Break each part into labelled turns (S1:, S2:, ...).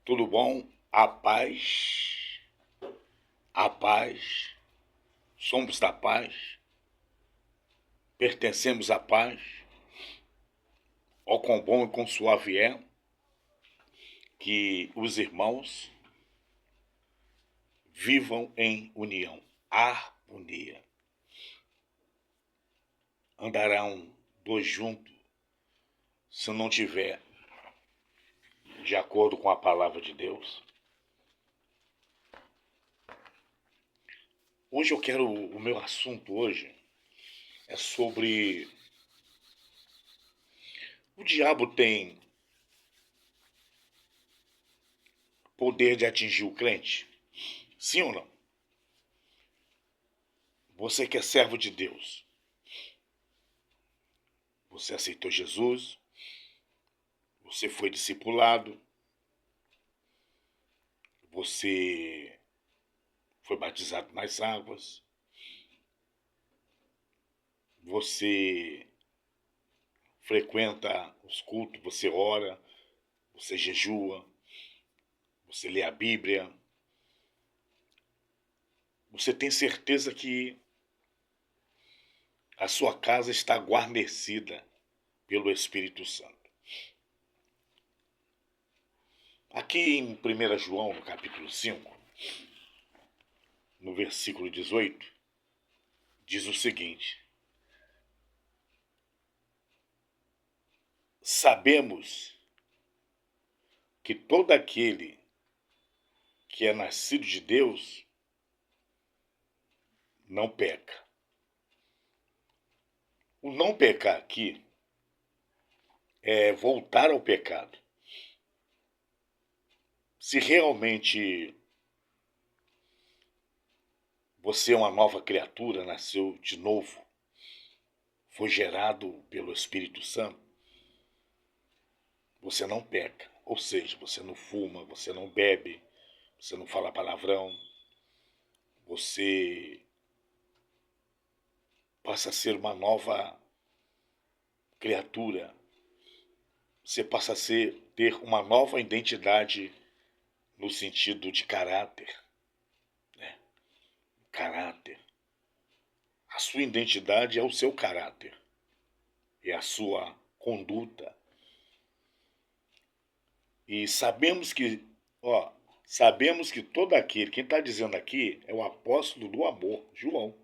S1: Tudo bom? A paz, somos da paz, pertencemos à paz, ó quão bom e quão suave é que os irmãos vivam em união, harmonia. Andarão dois juntos se não tiver de acordo com a palavra de Deus. Hoje o meu assunto hoje é sobre o diabo tem poder de atingir o crente? Sim ou não? Você que é servo de Deus, você aceitou Jesus, você foi discipulado, você foi batizado nas águas, você frequenta os cultos, você ora, você jejua, você lê a Bíblia. Você tem certeza que a sua casa está guarnecida pelo Espírito Santo. Aqui em 1 João, no capítulo 5, no versículo 18, diz o seguinte: sabemos que todo aquele que é nascido de Deus não peca. O não pecar aqui é voltar ao pecado. Se realmente você é uma nova criatura, nasceu de novo, foi gerado pelo Espírito Santo, você não peca. Ou seja, você não fuma, você não bebe, você não fala palavrão, você passa a ser uma nova criatura. Você passa a ter uma nova identidade no sentido de caráter, né? Caráter. A sua identidade é o seu caráter, é a sua conduta. E sabemos que todo aquele, quem está dizendo aqui é o apóstolo do amor, João.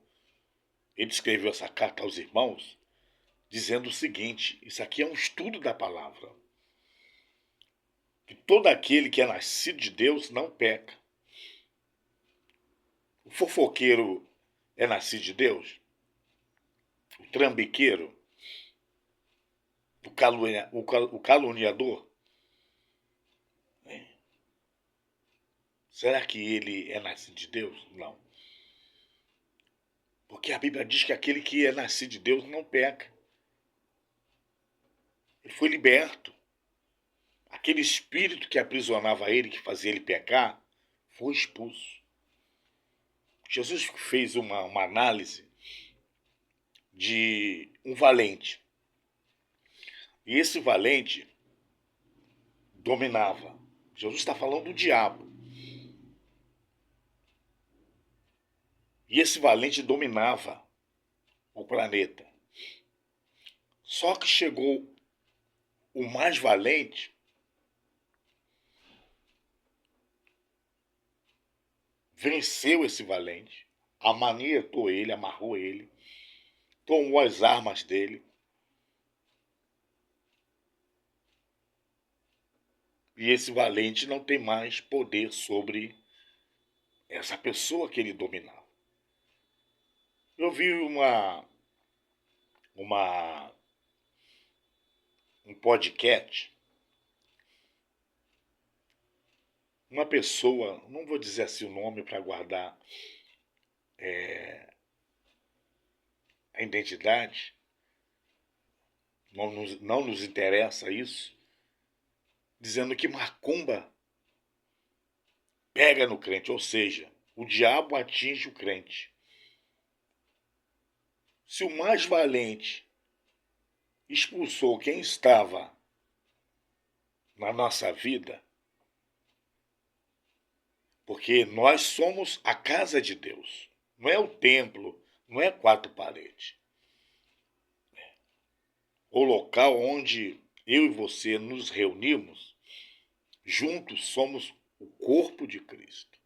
S1: Ele escreveu essa carta aos irmãos dizendo o seguinte: isso aqui é um estudo da palavra. Que todo aquele que é nascido de Deus não peca. O fofoqueiro é nascido de Deus? O trambiqueiro? O caluniador? Será que ele é nascido de Deus? Não. Porque a Bíblia diz que aquele que é nascido de Deus não peca. Ele foi liberto. Aquele espírito que aprisionava ele, que fazia ele pecar, foi expulso. Jesus fez uma análise de um valente. E esse valente dominava. Jesus está falando do diabo. E esse valente dominava o planeta. Só que chegou o mais valente, venceu esse valente, amanietou ele, amarrou ele, tomou as armas dele. E esse valente não tem mais poder sobre essa pessoa que ele dominava. Eu vi um podcast, uma pessoa, não vou dizer assim o nome para guardar a identidade, não nos interessa isso, dizendo que macumba pega no crente, ou seja, o diabo atinge o crente. Se o mais valente expulsou quem estava na nossa vida, Porque nós somos a casa de Deus. Não é o templo, não é quatro paredes. O local onde eu e você nos reunimos, juntos somos o corpo de Cristo.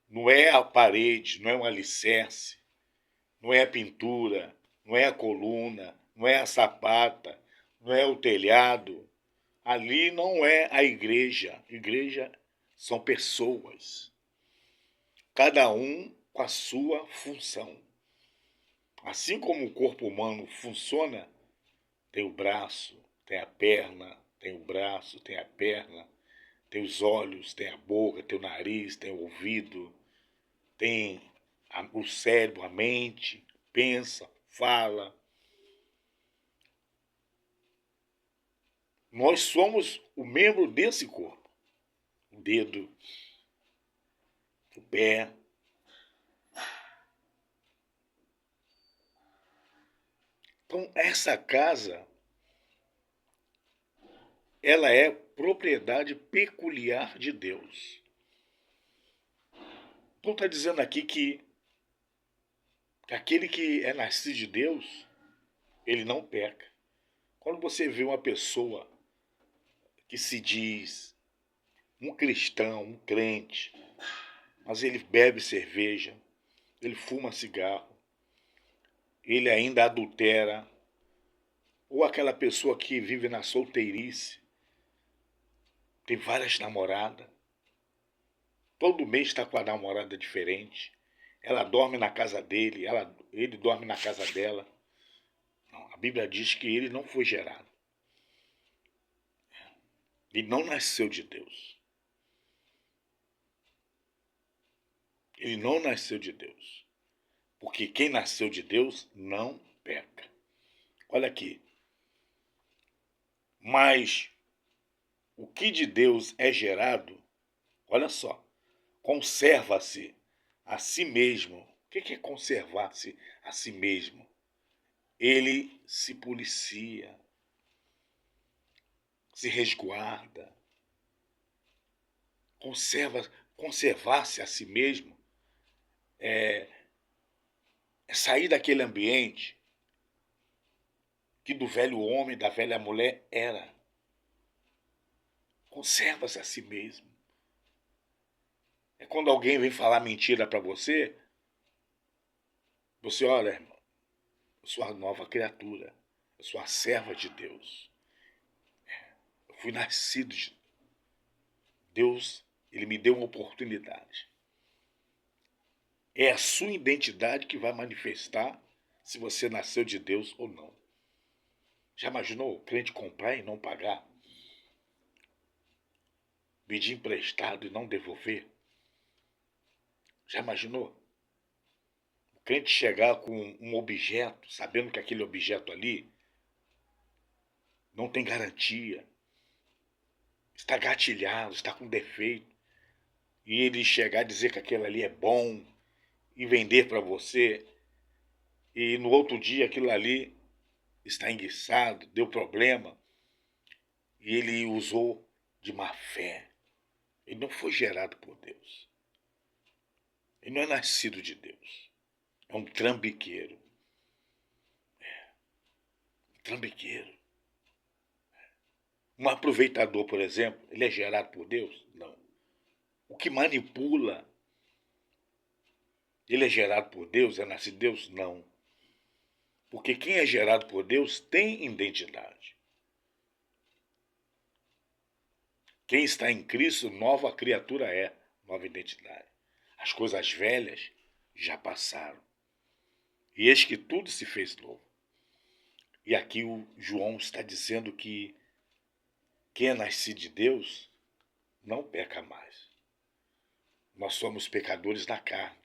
S1: Não é a parede, não é um alicerce, não é a pintura, não é a coluna, não é a sapata, não é o telhado. Ali não é a igreja. Igreja são pessoas, cada um com a sua função. Assim como o corpo humano funciona, tem o braço, tem a perna, tem o braço, tem a perna, tem os olhos, tem a boca, tem o nariz, tem o ouvido, tem o cérebro, a mente, pensa, fala. Nós somos o membro desse corpo. O dedo, o pé. Então, essa casa, ela é propriedade peculiar de Deus. Então está dizendo aqui que aquele que é nascido de Deus, ele não peca. Quando você vê uma pessoa que se diz um cristão, um crente, mas ele bebe cerveja, ele fuma cigarro, ele ainda adultera, ou aquela pessoa que vive na solteirice, tem várias namoradas, todo mês está com a namorada diferente, ela dorme na casa dele, ele dorme na casa dela. Não, a Bíblia diz que ele não foi gerado. Ele não nasceu de Deus. Ele não nasceu de Deus. Porque quem nasceu de Deus não peca. Olha aqui. Mas o que de Deus é gerado, olha só, conserva-se a si mesmo. O que é conservar-se a si mesmo? Ele se policia, se resguarda, conservar-se a si mesmo é sair daquele ambiente que do velho homem, da velha mulher era. Conserva-se a si mesmo. É quando alguém vem falar mentira para você, você olha, irmão, eu sou a nova criatura, eu sou a serva de Deus. Eu fui nascido de Deus, ele me deu uma oportunidade. É a sua identidade que vai manifestar se você nasceu de Deus ou não. Já imaginou o crente comprar e não pagar? Pedir emprestado e não devolver? Já imaginou? O crente chegar com um objeto, sabendo que aquele objeto ali não tem garantia, está gatilhado, está com defeito, e ele chegar a dizer que aquele ali é bom e vender para você, e no outro dia aquilo ali está enguiçado, deu problema, e ele usou de má fé. Ele não foi gerado por Deus. Ele não é nascido de Deus. É um trambiqueiro. Um trambiqueiro. Um aproveitador, por exemplo, ele é gerado por Deus? Não. O que manipula, ele é gerado por Deus? É nascido de Deus? Não. Porque quem é gerado por Deus tem identidade. Quem está em Cristo, nova criatura é, nova identidade. As coisas velhas já passaram. E eis que tudo se fez novo. E aqui o João está dizendo que quem é nascido de Deus não peca mais. Nós somos pecadores na carne,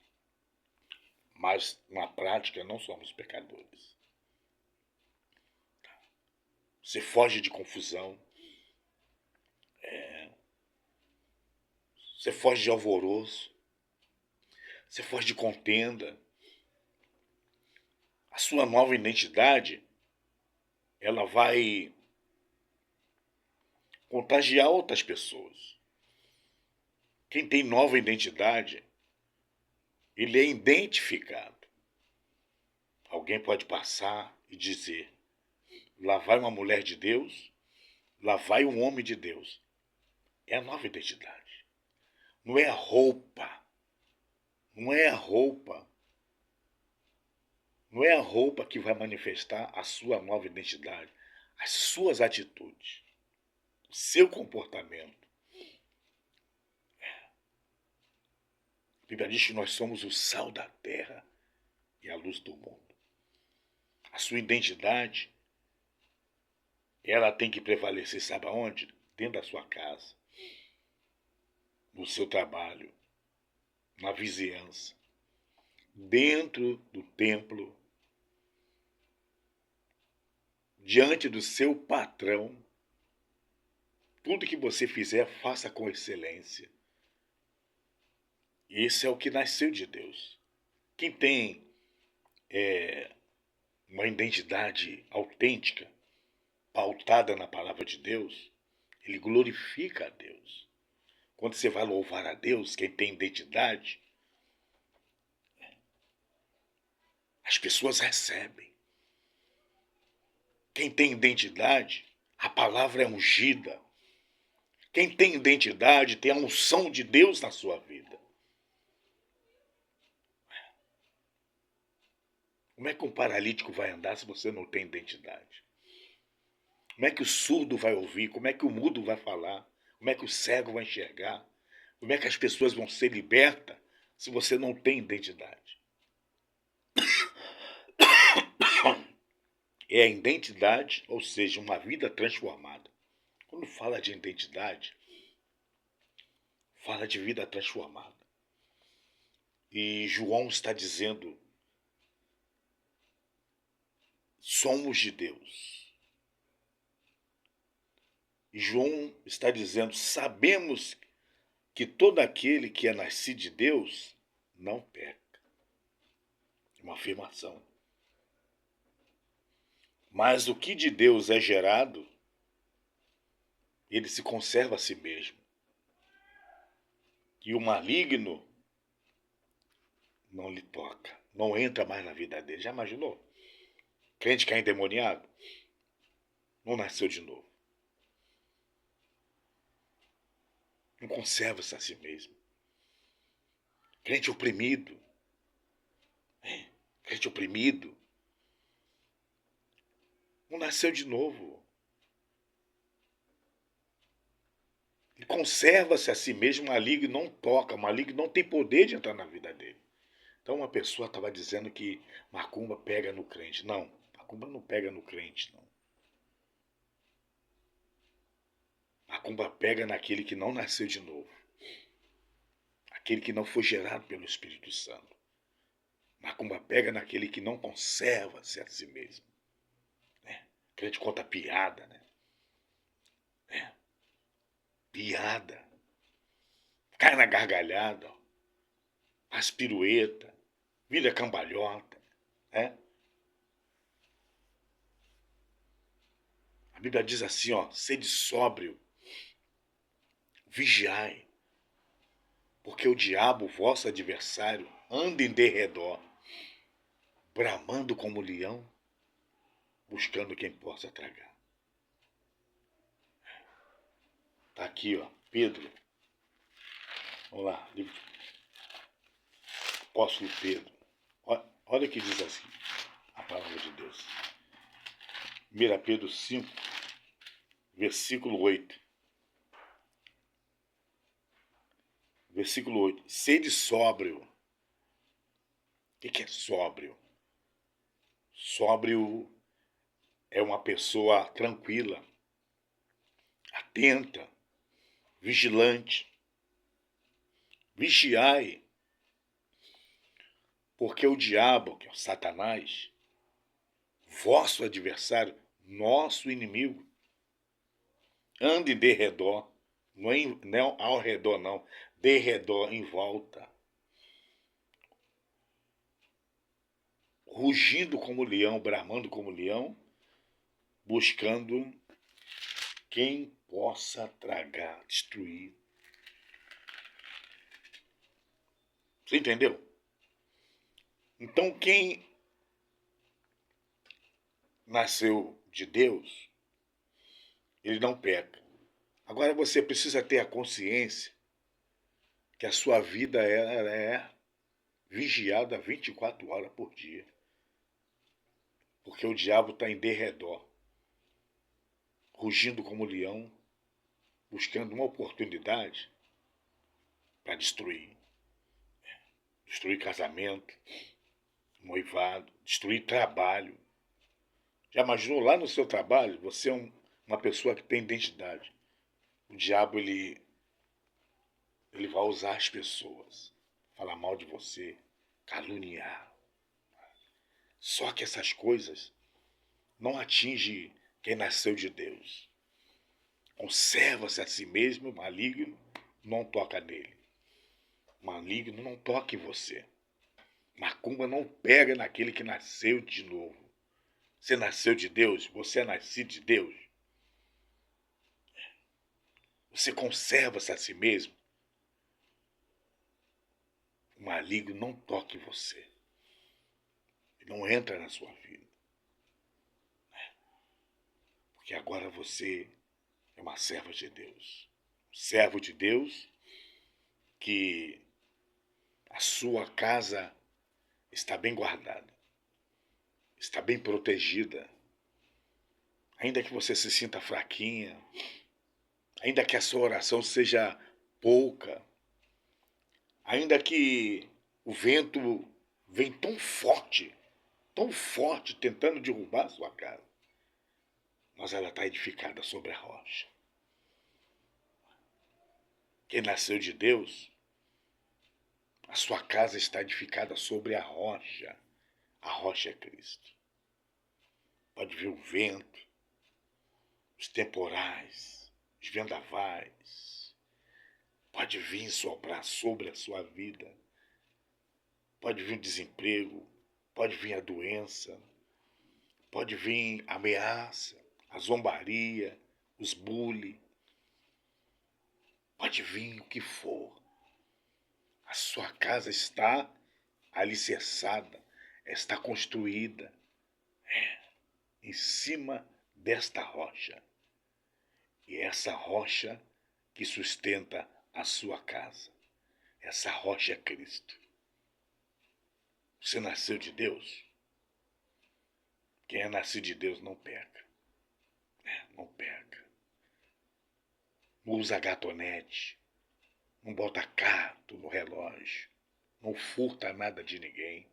S1: mas na prática não somos pecadores. Você foge de confusão, você foge de alvoroço, você foge de contenda. A sua nova identidade, ela vai contagiar outras pessoas. Quem tem nova identidade, ele é identificado. Alguém pode passar e dizer: lá vai uma mulher de Deus, lá vai um homem de Deus. É a nova identidade. Não é a roupa. Não é a roupa. Não é a roupa que vai manifestar a sua nova identidade. As suas atitudes. O seu comportamento. A Bíblia diz que nós somos o sal da terra e a luz do mundo. A sua identidade, ela tem que prevalecer, sabe aonde? Dentro da sua casa, no seu trabalho, na vizinhança, dentro do templo, diante do seu patrão. Tudo que você fizer, faça com excelência. Esse é o que nasceu de Deus. Quem tem uma identidade autêntica, pautada na palavra de Deus, ele glorifica a Deus. Quando você vai louvar a Deus, quem tem identidade, as pessoas recebem. Quem tem identidade, a palavra é ungida. Quem tem identidade tem a unção de Deus na sua vida. Como é que um paralítico vai andar se você não tem identidade? Como é que o surdo vai ouvir? Como é que o mudo vai falar? Como é que o cego vai enxergar? Como é que as pessoas vão ser libertas se você não tem identidade? É a identidade, ou seja, uma vida transformada. Quando fala de identidade, fala de vida transformada. E João está dizendo: somos de Deus. E João está dizendo: sabemos que todo aquele que é nascido de Deus não peca. Uma afirmação. Mas o que de Deus é gerado, ele se conserva a si mesmo. E o maligno não lhe toca, não entra mais na vida dele. Já imaginou? Crente que é endemoniado, não nasceu de novo. Não conserva-se a si mesmo. Crente oprimido. Crente oprimido. Não nasceu de novo. Ele conserva-se a si mesmo, o maligno não toca, o maligno não tem poder de entrar na vida dele. Então uma pessoa estava dizendo que macumba pega no crente. Não, macumba não pega no crente, não. Macumba pega naquele que não nasceu de novo. Aquele que não foi gerado pelo Espírito Santo. Macumba pega naquele que não conserva-se a si mesmo. Né? Crente conta piada, né? Piada. Cai na gargalhada, ó. Faz pirueta, vira cambalhota. Né? A Bíblia diz assim, ó, sede sóbrio, vigiai, porque o diabo, vosso adversário, anda em derredor, bramando como leão, buscando quem possa tragar. Está aqui, ó, Pedro. Vamos lá, livro apóstolo Pedro. Olha o que diz assim, a palavra de Deus. 1 Pedro 5, versículo 8. Versículo 8. Sede sóbrio. O que é sóbrio? Sóbrio é uma pessoa tranquila, atenta, vigilante. Vigiai, porque o diabo, que é o Satanás, vosso adversário, nosso inimigo, anda em derredor, não ao redor não, derredor, em volta, rugindo como leão, bramando como leão, buscando quem possa tragar, destruir. Você entendeu? Então quem nasceu de Deus, ele não peca. Agora você precisa ter a consciência que a sua vida ela é vigiada 24 horas por dia. Porque o diabo está em derredor, rugindo como leão, buscando uma oportunidade para destruir. Destruir casamento, noivado, destruir trabalho. Já imaginou lá no seu trabalho, você é uma pessoa que tem identidade. O diabo, ele vai usar as pessoas, falar mal de você, caluniar. Só que essas coisas não atingem quem nasceu de Deus. Conserva-se a si mesmo, maligno, não toca nele. Maligno não toca em você. Macumba não pega naquele que nasceu de novo. Você nasceu de Deus, você é nascido de Deus. Você conserva-se a si mesmo. O maligno não toca em você. Ele não entra na sua vida. Porque agora você é uma serva de Deus. Um servo de Deus que a sua casa está bem guardada, está bem protegida. Ainda que você se sinta fraquinha, ainda que a sua oração seja pouca, ainda que o vento vem tão forte, tentando derrubar a sua casa, mas ela está edificada sobre a rocha. Quem nasceu de Deus, a sua casa está edificada sobre a rocha. A rocha é Cristo. Pode vir o vento, os temporais, os vendavais. Pode vir soprar sobre a sua vida. Pode vir o desemprego, pode vir a doença, pode vir a ameaça, a zombaria, os bullying. Pode vir o que for. A sua casa está alicerçada, está construída em cima desta rocha. E é essa rocha que sustenta a sua casa. Essa rocha é Cristo. Você nasceu de Deus? Quem é nascido de Deus não peca. Não peca. Não usa gatonete. Não bota carto no relógio. Não furta nada de ninguém.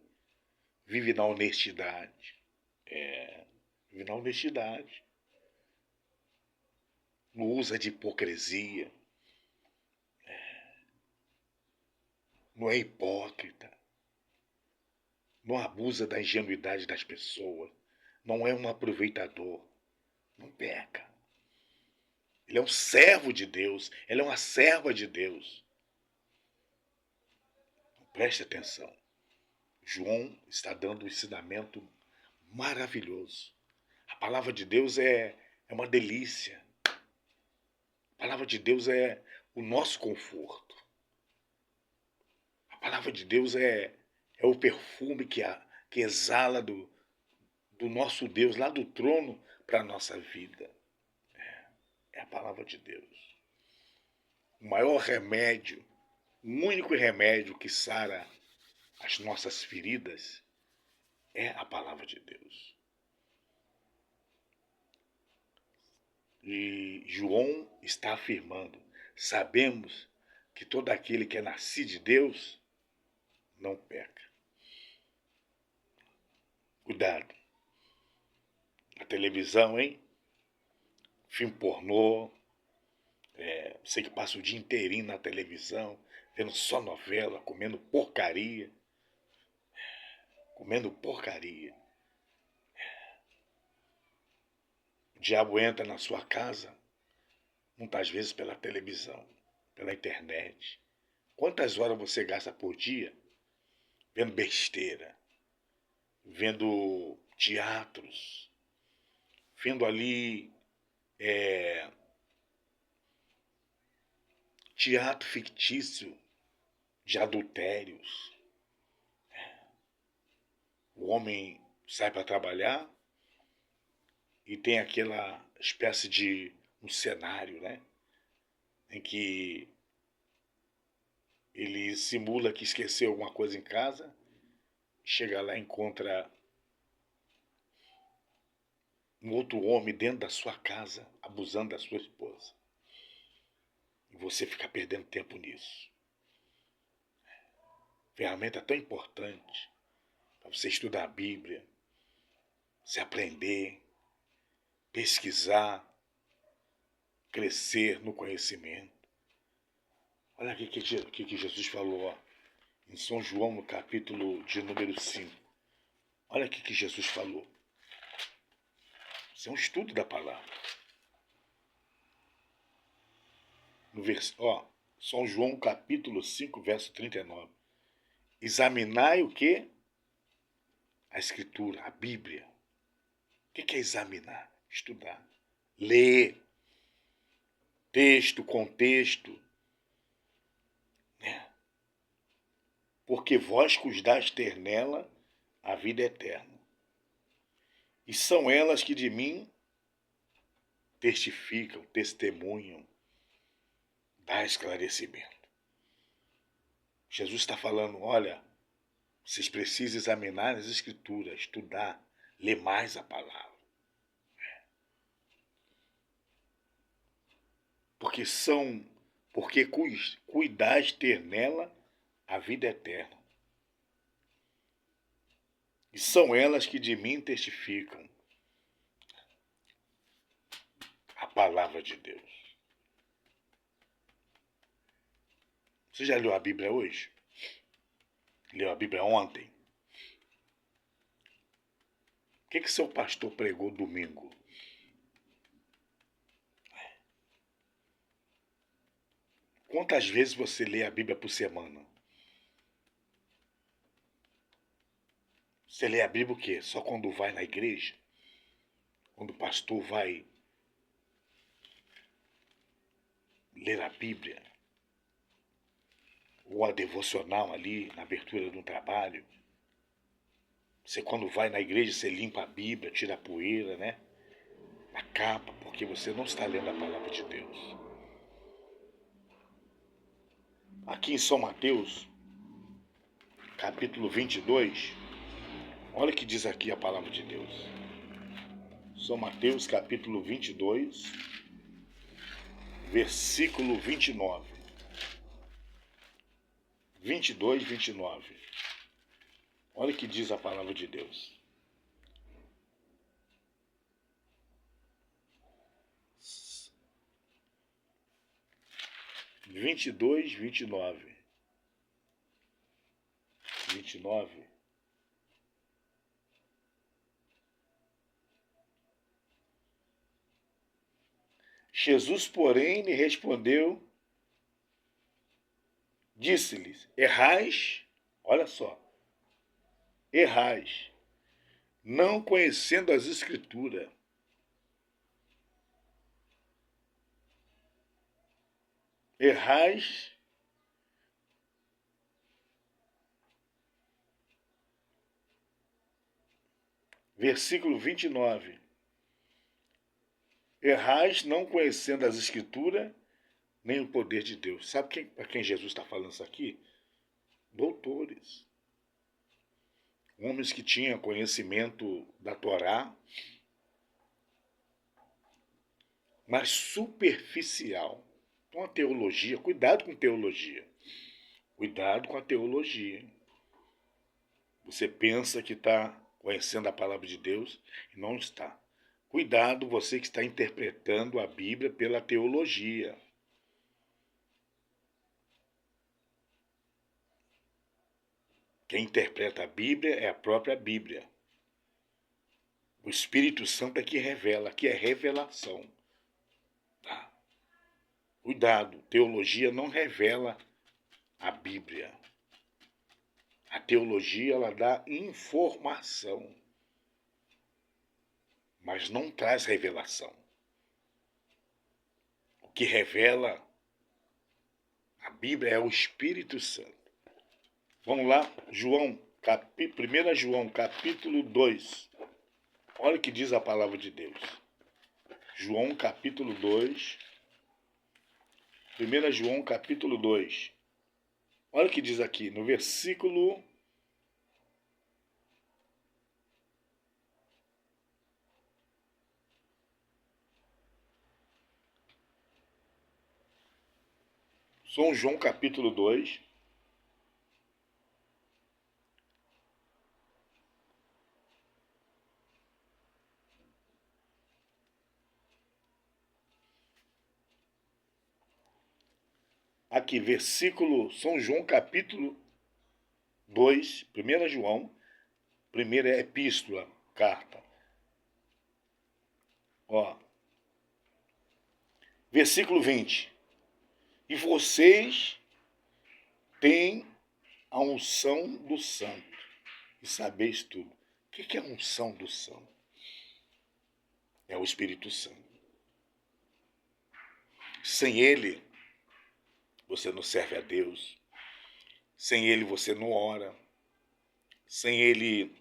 S1: Vive na honestidade. Vive na honestidade. Não usa de hipocrisia. Não é hipócrita. Não abusa da ingenuidade das pessoas. Não é um aproveitador. Não peca. Ele é um servo de Deus. Ela é uma serva de Deus. Preste atenção. João está dando um ensinamento maravilhoso. A palavra de Deus é uma delícia. A palavra de Deus é o nosso conforto. A palavra de Deus é o perfume que exala do nosso Deus, lá do trono, para a nossa vida. É a palavra de Deus. O maior remédio, o único remédio que sara as nossas feridas é a palavra de Deus. E João está afirmando: sabemos que todo aquele que é nascido de Deus não peca. Cuidado. A televisão, hein? Filme pornô. Você que passa o dia inteirinho na televisão, vendo só novela, comendo porcaria. Comendo porcaria. O diabo entra na sua casa, muitas vezes pela televisão, pela internet. Quantas horas você gasta por dia vendo besteira, vendo teatros, vendo ali teatro fictício, de adultérios. O homem sai para trabalhar e tem aquela espécie de um cenário, né, em que ele simula que esqueceu alguma coisa em casa, chega lá e encontra um outro homem dentro da sua casa, abusando da sua esposa. E você fica perdendo tempo nisso. Ferramenta tão importante para você estudar a Bíblia, se aprender, pesquisar, crescer no conhecimento. Olha aqui o que Jesus falou, ó, em São João, no capítulo de número 5. Olha aqui que Jesus falou. Isso é um estudo da palavra. São João, capítulo 5, verso 39. Examinai o quê? A Escritura, a Bíblia. O que é examinar? Estudar. Ler. Texto, contexto. Né? Porque vós cuidais ter nela a vida eterna. E são elas que de mim testificam, testemunham, dá esclarecimento. Jesus está falando, olha, vocês precisam examinar as Escrituras, estudar, ler mais a palavra. Porque cuidais ter nela a vida eterna. E são elas que de mim testificam a palavra de Deus. Você já leu a Bíblia hoje? Leu a Bíblia ontem? O que seu pastor pregou domingo? Quantas vezes você lê a Bíblia por semana? Você lê a Bíblia o quê? Só quando vai na igreja? Quando o pastor vai ler a Bíblia? Ou a devocional ali, na abertura de um trabalho? Você quando vai na igreja, você limpa a Bíblia, tira a poeira, né? A capa, porque você não está lendo a palavra de Deus. Aqui em São Mateus, capítulo 22, olha o que diz aqui a palavra de Deus. São Mateus, capítulo 22, versículo 29. 22, 29. Olha o que diz a palavra de Deus. Vinte e dois, 29. 29. Jesus, porém, lhe respondeu, disse-lhes, errais, olha só, errais, não conhecendo as Escrituras. Errais, versículo 29. Errais não conhecendo as Escrituras, nem o poder de Deus. Sabe para quem Jesus está falando isso aqui? Doutores. Homens que tinham conhecimento da Torá, mas superficial. Então a teologia, cuidado com teologia. Cuidado com a teologia. Você pensa que está conhecendo a palavra de Deus e não está. Cuidado você que está interpretando a Bíblia pela teologia. Quem interpreta a Bíblia é a própria Bíblia. O Espírito Santo é que revela, que é revelação. Tá? Cuidado, teologia não revela a Bíblia. A teologia, ela dá informação, mas não traz revelação. O que revela a Bíblia é o Espírito Santo. Vamos lá, 1 João, capítulo 2. Olha o que diz a palavra de Deus. João, capítulo 2. 1 João, capítulo 2. Olha o que diz aqui, no versículo... São João, capítulo 2. Aqui, versículo... São João, capítulo 2. 1 João. Primeira é epístola, carta. Ó. Versículo 20. E vocês têm a unção do santo. E sabeis tudo. O que é a unção do santo? É o Espírito Santo. Sem ele, você não serve a Deus. Sem ele, você não ora. Sem ele,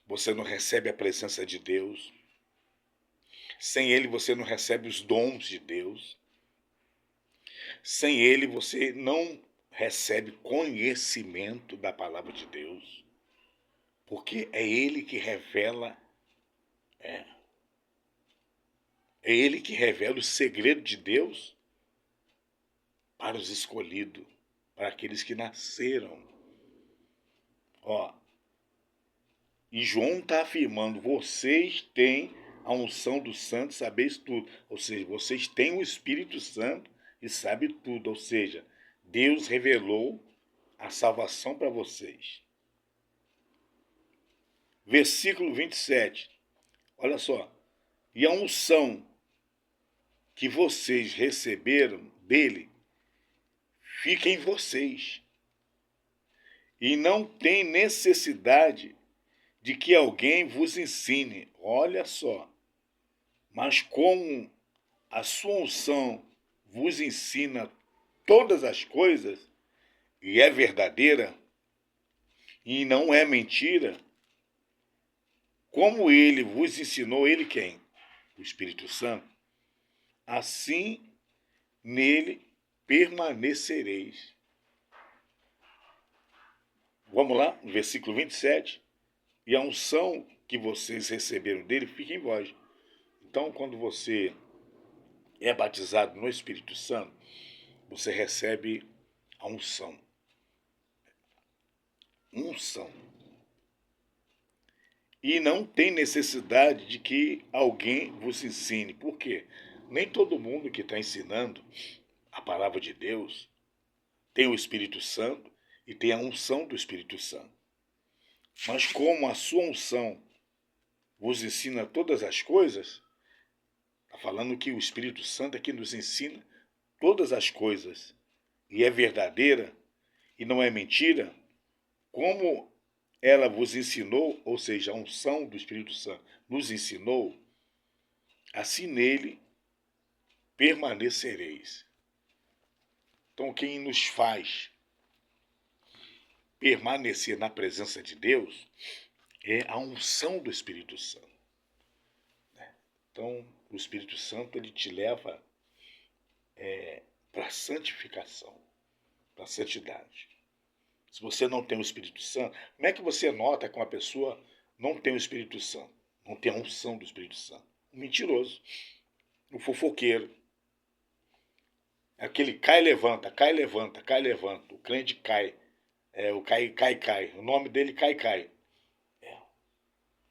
S1: você não recebe a presença de Deus. Sem ele, você não recebe os dons de Deus. Sem ele, você não recebe conhecimento da palavra de Deus. Porque é ele que revela, é ele que revela o segredo de Deus para os escolhidos, para aqueles que nasceram. Ó, e João está afirmando, vocês têm a unção do santo, sabeis tudo. Ou seja, vocês têm o Espírito Santo e sabem tudo. Ou seja, Deus revelou a salvação para vocês. Versículo 27. Olha só. E a unção que vocês receberam dele fica em vocês. E não tem necessidade de que alguém vos ensine. Olha só. Mas como a sua unção vos ensina todas as coisas, e é verdadeira, e não é mentira, como ele vos ensinou, ele quem? O Espírito Santo. Assim nele permanecereis. Vamos lá, no versículo 27. E a unção que vocês receberam dele fica em vós. Então, quando você é batizado no Espírito Santo, você recebe a unção. Unção. E não tem necessidade de que alguém vos ensine. Por quê? Nem todo mundo que está ensinando a palavra de Deus tem o Espírito Santo e tem a unção do Espírito Santo. Mas como a sua unção vos ensina todas as coisas, está falando que o Espírito Santo é que nos ensina todas as coisas e é verdadeira e não é mentira, como ela vos ensinou, ou seja, a unção do Espírito Santo nos ensinou, assim nele permanecereis. Então, quem nos faz permanecer na presença de Deus é a unção do Espírito Santo. Então, o Espírito Santo ele te leva para a santificação, para a santidade. Se você não tem o Espírito Santo, como é que você nota que uma pessoa não tem o Espírito Santo? Não tem a unção do Espírito Santo? O mentiroso, o fofoqueiro, aquele cai, levanta, cai, levanta, cai, levanta. O crente cai. O cai, cai, cai. O nome dele cai, cai.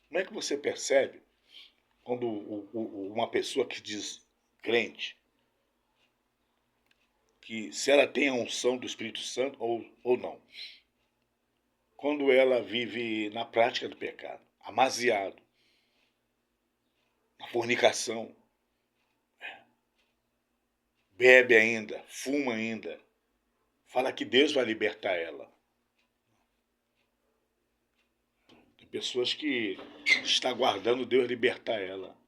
S1: Como é que você percebe quando uma pessoa que diz crente, que se ela tem a unção do Espírito Santo ou não? Quando ela vive na prática do pecado, amaziado, na fornicação, bebe ainda, fuma ainda, fala que Deus vai libertar ela. Tem pessoas que estão aguardando Deus libertar ela.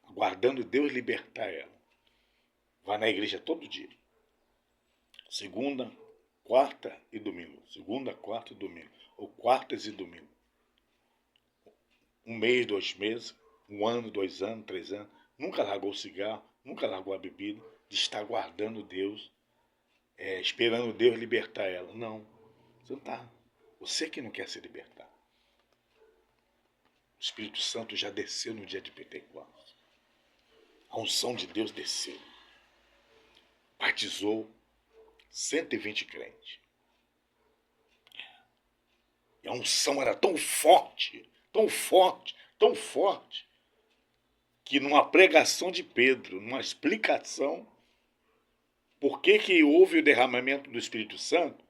S1: Aguardando Deus libertar ela. Vai na igreja todo dia. segunda, quarta e domingo. Segunda, quarta e domingo. Ou quartas e domingo. 1 mês, 2 meses, 1 ano, 2 anos, 3 anos. Nunca largou o cigarro, nunca largou a bebida, de estar guardando Deus, esperando Deus libertar ela. Não, você não está. Você que não quer se libertar. O Espírito Santo já desceu no dia de Pentecostes. A unção de Deus desceu. Batizou 120 crentes. E a unção era tão forte, tão forte, tão forte, que numa pregação de Pedro, numa explicação, por que houve o derramamento do Espírito Santo,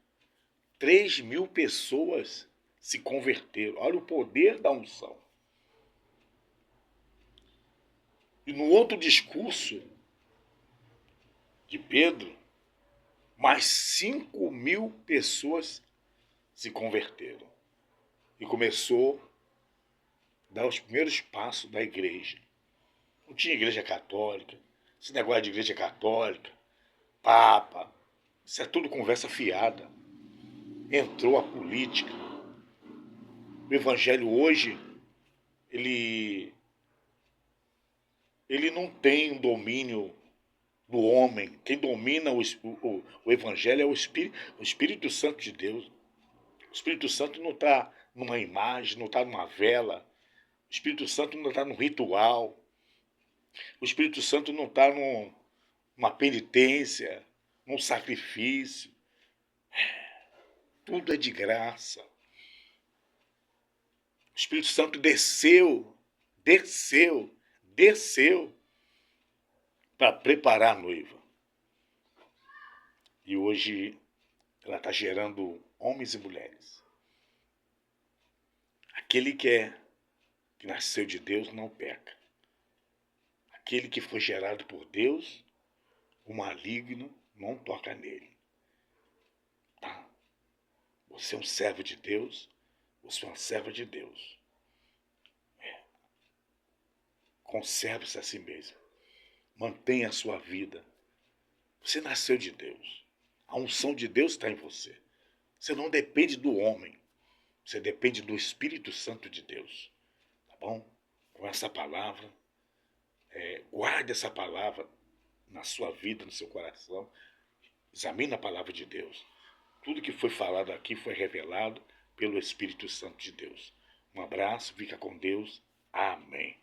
S1: 3.000 pessoas se converteram. Olha o poder da unção. E no outro discurso de Pedro, mais 5.000 pessoas se converteram. E começou a dar os primeiros passos da igreja. Não tinha igreja católica. Esse negócio de igreja católica, papa, isso é tudo conversa fiada. Entrou a política. O evangelho hoje, ele não tem um domínio do homem. Quem domina o evangelho é o Espírito Santo de Deus. O Espírito Santo não está numa imagem, não está numa vela. O Espírito Santo não está num ritual. O Espírito Santo não está numa penitência, num sacrifício. Tudo é de graça. O Espírito Santo desceu para preparar a noiva. E hoje ela está gerando homens e mulheres. Aquele que nasceu de Deus não peca. Aquele que foi gerado por Deus, o maligno não toca nele. Tá? Você é um servo de Deus, você é uma serva de Deus. Conserve-se a si mesmo. Mantenha a sua vida. Você nasceu de Deus. A unção de Deus está em você. Você não depende do homem. Você depende do Espírito Santo de Deus. Tá bom? Com essa palavra, guarde essa palavra na sua vida, no seu coração. Examine a palavra de Deus. Tudo que foi falado aqui foi revelado pelo Espírito Santo de Deus. Um abraço, fica com Deus. Amém.